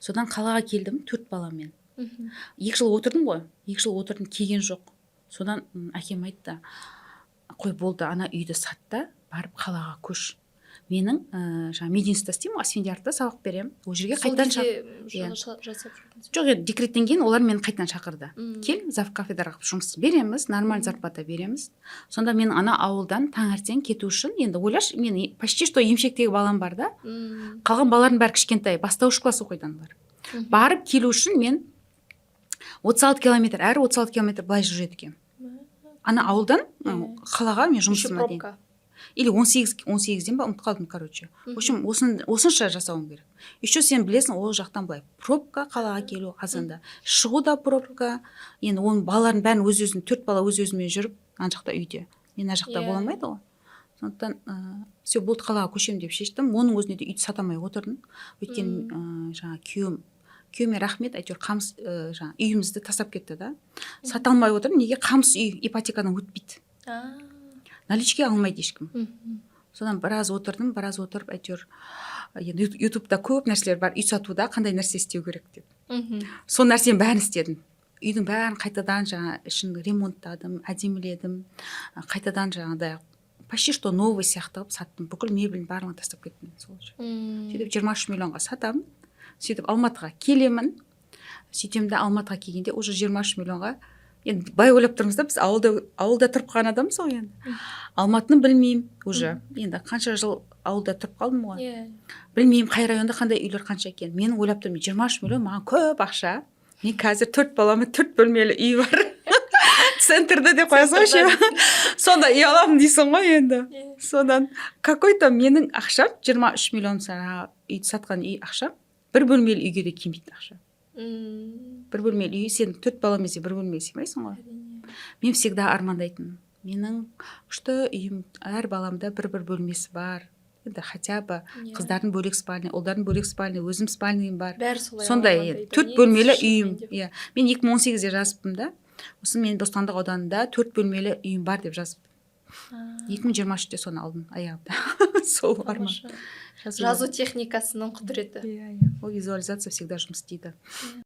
Содан қалаға келдім 4 баламен. 2 жыл отырдым ғой. 2 жыл отырдым, келген жоқ. Содан әкем айтты, қой болды, ана үйді сат та, барып қалаға көш. Менің жаңа мединститутта істеймін, Асфендиярда сабақ беремін. Ол жерге қайтадан жоқ, декреттен кейін олар мені қайтадан шақырды. Кел, зав кафедраға жұмыс береміз, нормаль зарплата береміз. Сонда мен ана ауылдан таңертең кету үшін, енді ойлашы, мен почти что емшектегі балам бар да. Қалған балалардың бәрі кішкентай, бастауыш класс оқиды аналар. Барып келу үшін мен 36 километр, әрі 36 километр былай жүреді екенмін. Ана ауылдан қалаға мен жұмысыма дейін. Или 18-ден ба, ұмытып қалдым, короче. В общем, осынша жасауым керек. Еще сен білесің, ол жақтан былай пробка қалаға келу қазанда. Шығу да пробка. Енді оның балалардың бәрін өз-өзін, 4 бала өз-өзімен жүріп, ана жақта үйде. Мен ана жақта бола алмайды ғой. Сондықтан все болды, қалаға көшем деп шештім. Оның өзіне де үйді сатамай отырдым. Өйткені жаңа күйеуіме рахмет, әйтеуір қамыс жаңа үйімізді тастап кетті да. Сата алмай отырдым. Неге? Қамыс үй ипотекадан өтпейді. Наличке алмайды ешкім. Содан біраз отырдым, біраз отырып, әйтеуір ютубта көп нәрселер бар, үй сатуда қандай нәрсе істеу керек деп. Сол нәрсенің бәрін істедім. Үйдің бәрін қайтадан жаңа ішін ремонттадым, әдеміледім. Қайтадан жаңағыдай почти что новый сияқты қылып саттым. Бүкіл мебелін барлығын тастап кеттім. Сөйтіп 23 миллионға сатамын. Сөйтіп Алматыға келемін. Сөйтем де Алматыға келгенде уже 23 миллионға. Енді бай ойлап тұрмыз да, біз ауылда тұрып қалған адамбыз ғой енді. Алматыны білмеймін уже. Енді қанша жыл ауылда тұрып қалдым ғой. Білмеймін қай районда қандай үйлер қанша екен. Мен ойлап тұрмын, 23 миллион маған көп ақша. Мен қазір 4 балама 4 бөлмелі үй бар. Центрда деп қоясың ғой. Сонда үй аламын дейсің ғой енді. Содан какой-то менің ақшам 23 миллион үйді сатқан үй ақшам 1 бөлмелі үйге де келмейді ақша. 1 бөлмелі үй, сен 4 баламен 1 бөлмеге сыймайсың ғой. Мен всегда армандайтын. Менің күшті үйім, әр баламда 1 бөлмесі бар. Енді хотя бы қыздардың бөлек спальня, ұлдардың бөлек спальня, өзім спальням бар. Сондай 4 бөлмелі үйім. Мен 2018-де жазыппын да. Осы мен Бостандық ауданында 4 бөлмелі үйім бар деп жазыппын. 2023-те соны алдым аяғымда. Сол арман. Жазу техникасының құдіреті. Ол визуализация всегда жұмыс істейді.